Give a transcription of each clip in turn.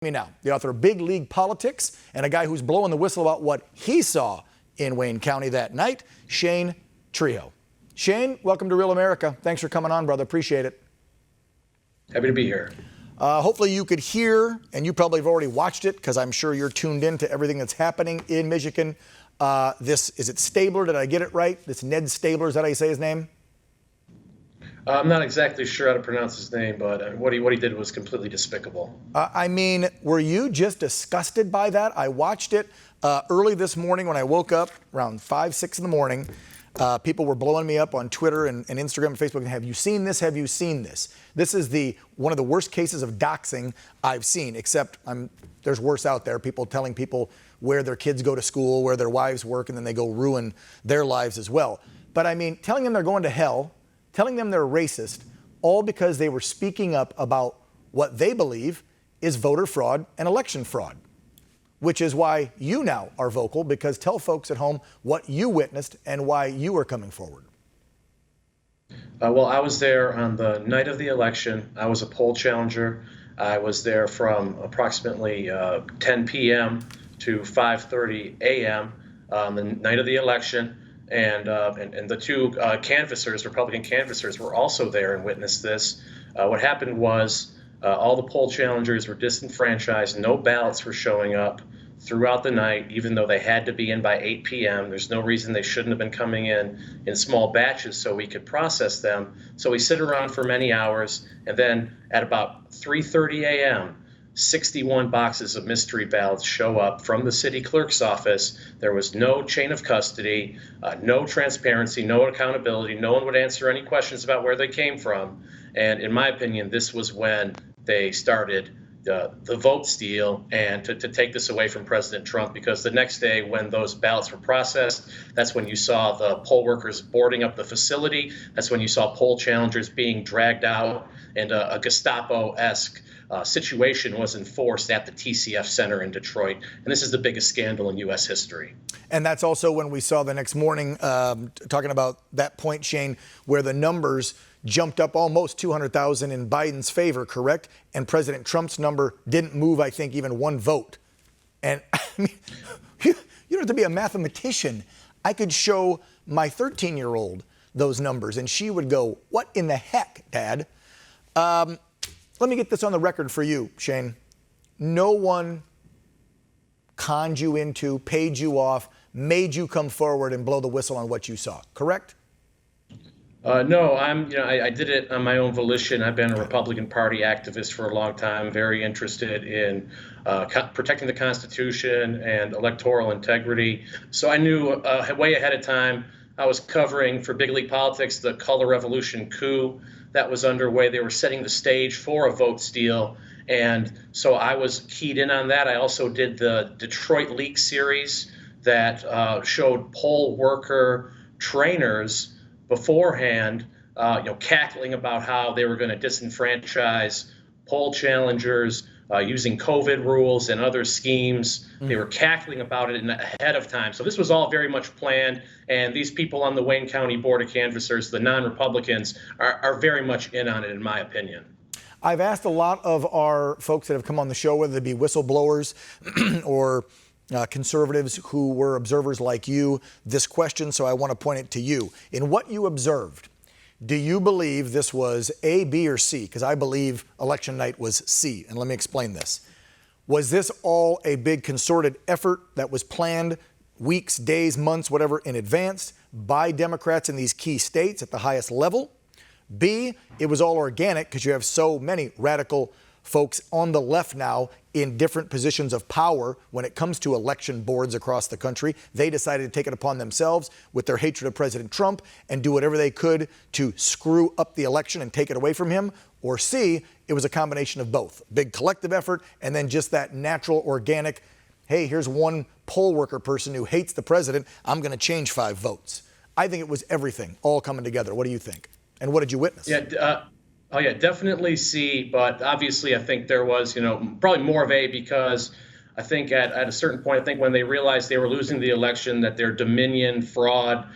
Me now, the author of Big League Politics and a guy who's blowing the whistle about what he saw in Wayne County that night, Shane Trejo. Shane, welcome to Real America. Thanks for coming on, brother. Appreciate it. Happy to be here. Hopefully you could hear, and you probably have already watched it because I'm sure you're tuned in to everything that's happening in Michigan. Is it Stabler? Did I get it right? This Ned Stabler, is that how you say his name? I'm not exactly sure how to pronounce his name, but what he did was completely despicable. I mean, were you just disgusted by that? I watched it early this morning when I woke up around 5, 6 in the morning. People were blowing me up on Twitter and Instagram and Facebook. Have you seen this? Have you seen this? This is one of the worst cases of doxing I've seen, except there's worse out there. People telling people where their kids go to school, where their wives work, and then they go ruin their lives as well. But I mean, telling them they're going to hell, telling them they're racist, all because they were speaking up about what they believe is voter fraud and election fraud, which is why you now are vocal, because tell folks at home what you witnessed and why you are coming forward. Well, I was there on the night of the election. I was a poll challenger. I was there from approximately 10 p.m. to 5:30 a.m. on the night of the election. And the two canvassers, Republican canvassers, were also there and witnessed this. What happened was all the poll challengers were disenfranchised. No ballots were showing up throughout the night, even though they had to be in by 8 p.m. There's no reason they shouldn't have been coming in small batches so we could process them. So we sit around for many hours, and then at about 3:30 a.m., 61 boxes of mystery ballots show up from the city clerk's office. There was no chain of custody, no transparency, no accountability. No one would answer any questions about where they came from. And in my opinion, this was when they started the vote steal and to take this away from President Trump, because the next day when those ballots were processed, that's when you saw the poll workers boarding up the facility. That's when you saw poll challengers being dragged out, and a Gestapo-esque situation was enforced at the TCF Center in Detroit. And this is the biggest scandal in U.S. history. And that's also when we saw the next morning, talking about that point, Shane, where the numbers jumped up almost 200,000 in Biden's favor, correct? And President Trump's number didn't move, I think, even one vote. And I mean, you don't have to be a mathematician. I could show my 13-year-old those numbers, and she would go, "What in the heck, Dad?" Let me get this on the record for you, Shane. No one conned you into, paid you off, made you come forward and blow the whistle on what you saw, correct? No, I did it on my own volition. I've been a Republican Party activist for a long time, very interested in protecting the Constitution and electoral integrity. So I knew way ahead of time. I was covering for Big League Politics the Color Revolution coup that was underway. They were setting the stage for a vote steal, and so I was keyed in on that. I also did the Detroit Leak series that showed poll worker trainers beforehand, cackling about how they were going to disenfranchise poll challengers using COVID rules and other schemes. They were cackling about it ahead of time. So this was all very much planned. And these people on the Wayne County Board of Canvassers, the non-Republicans, are very much in on it, in my opinion. I've asked a lot of our folks that have come on the show, whether they be whistleblowers or conservatives who were observers like you, this question, so I want to point it to you. In what you observed, do you believe this was A, B, or C? Because I believe election night was C, and let me explain this. Was this all a big concerted effort that was planned weeks, days, months, whatever, in advance by Democrats in these key states at the highest level? B, it was all organic because you have so many radical folks on the left now in different positions of power when it comes to election boards across the country. They decided to take it upon themselves with their hatred of President Trump and do whatever they could to screw up the election and take it away from him. Or C, it was a combination of both. Big collective effort and then just that natural, organic, hey, here's one poll worker person who hates the president. I'm going to change 5 votes. I think it was everything all coming together. What do you think? And what did you witness? Yeah, definitely C, but obviously I think there was, probably more of A, because I think at a certain point, I think when they realized they were losing the election, that their Dominion fraud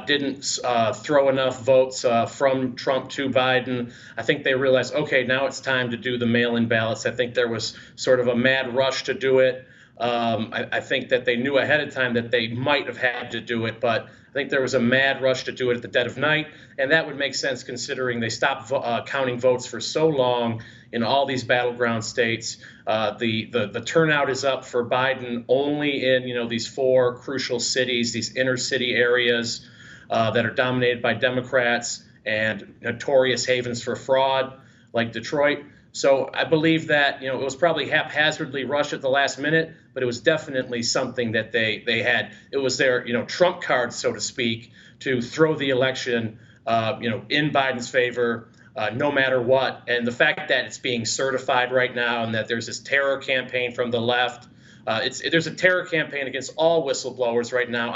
didn't throw enough votes from Trump to Biden. I think they realized, okay, now it's time to do the mail-in ballots. I think there was sort of a mad rush to do it. I think that they knew ahead of time that they might have had to do it, but I think there was a mad rush to do it at the dead of night, and that would make sense considering they stopped counting votes for so long in all these battleground states. The turnout is up for Biden only in these 4 crucial cities, these inner city areas that are dominated by Democrats and notorious havens for fraud like Detroit. So I believe that it was probably haphazardly rushed at the last minute, but it was definitely something that they had. It was their trump card, so to speak, to throw the election in Biden's favor, no matter what. And the fact that it's being certified right now and that there's this terror campaign from the left, there's a terror campaign against all whistleblowers right now.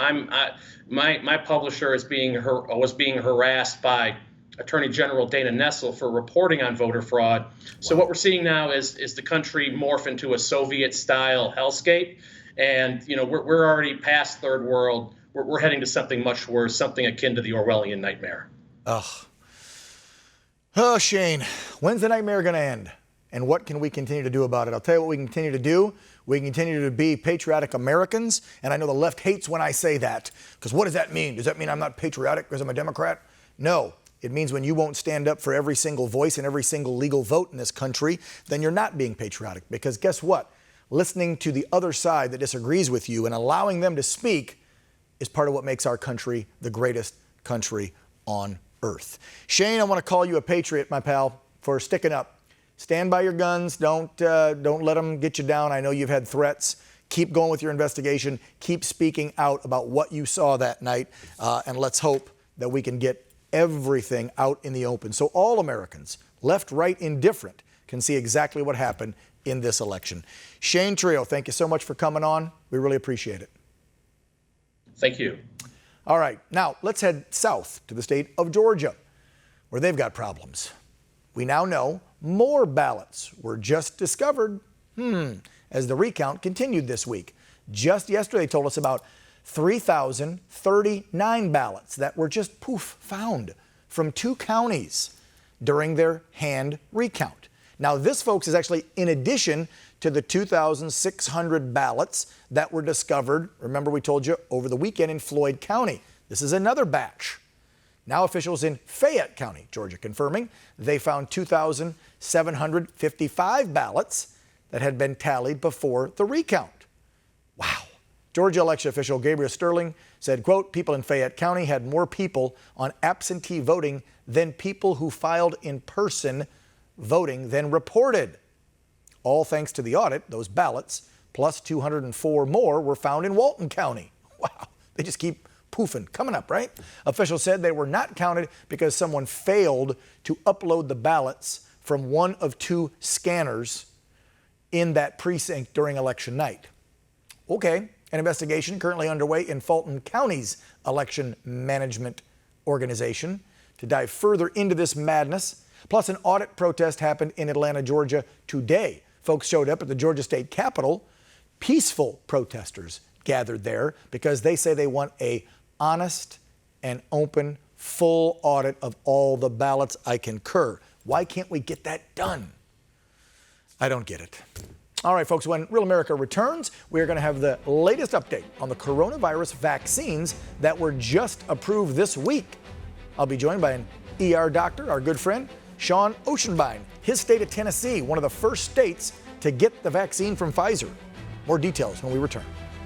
My publisher was being harassed by Attorney General Dana Nessel for reporting on voter fraud. So what we're seeing now is the country morph into a Soviet-style hellscape, and we're already past third world. We're heading to something much worse, something akin to the Orwellian nightmare. Ugh. Oh, Shane, when's the nightmare going to end? And what can we continue to do about it? I'll tell you what we can continue to do. We can continue to be patriotic Americans. And I know the left hates when I say that, because what does that mean? Does that mean I'm not patriotic because I'm a Democrat? No. It means when you won't stand up for every single voice and every single legal vote in this country, then you're not being patriotic. Because guess what? Listening to the other side that disagrees with you and allowing them to speak is part of what makes our country the greatest country on earth. Shane, I want to call you a patriot, my pal, for sticking up. Stand by your guns. Don't let them get you down. I know you've had threats. Keep going with your investigation. Keep speaking out about what you saw that night. And let's hope that we can get everything out in the open so all Americans, left, right, indifferent, can see exactly what happened in this election. Shane Trejo, thank you so much for coming on. We really appreciate it. Thank you. All right, now let's head south to the state of Georgia, where they've got problems. We now know more ballots were just discovered as the recount continued this week. Just yesterday, they told us about 3,039 ballots that were just found from 2 counties during their hand recount. Now this, folks, is actually in addition to the 2,600 ballots that were discovered, remember we told you, over the weekend in Floyd County. This is another batch. Now officials in Fayette County, Georgia, confirming they found 2,755 ballots that had been tallied before the recount. Wow. Georgia election official Gabriel Sterling said, quote, people in Fayette County had more people on absentee voting than people who filed in person voting than reported. All thanks to the audit, those ballots, plus 204 more were found in Walton County. Wow, they just keep poofing, coming up, right? Officials said they were not counted because someone failed to upload the ballots from one of 2 scanners in that precinct during election night. Okay. An investigation currently underway in Fulton County's election management organization to dive further into this madness. Plus, an audit protest happened in Atlanta, Georgia today. Folks showed up at the Georgia State Capitol. Peaceful protesters gathered there because they say they want a honest and open, full audit of all the ballots. I concur. Why can't we get that done? I don't get it. All right, folks, when Real America returns, we're going to have the latest update on the coronavirus vaccines that were just approved this week. I'll be joined by an ER doctor, our good friend, Sean Oceanbine. His state of Tennessee, one of the first states to get the vaccine from Pfizer. More details when we return.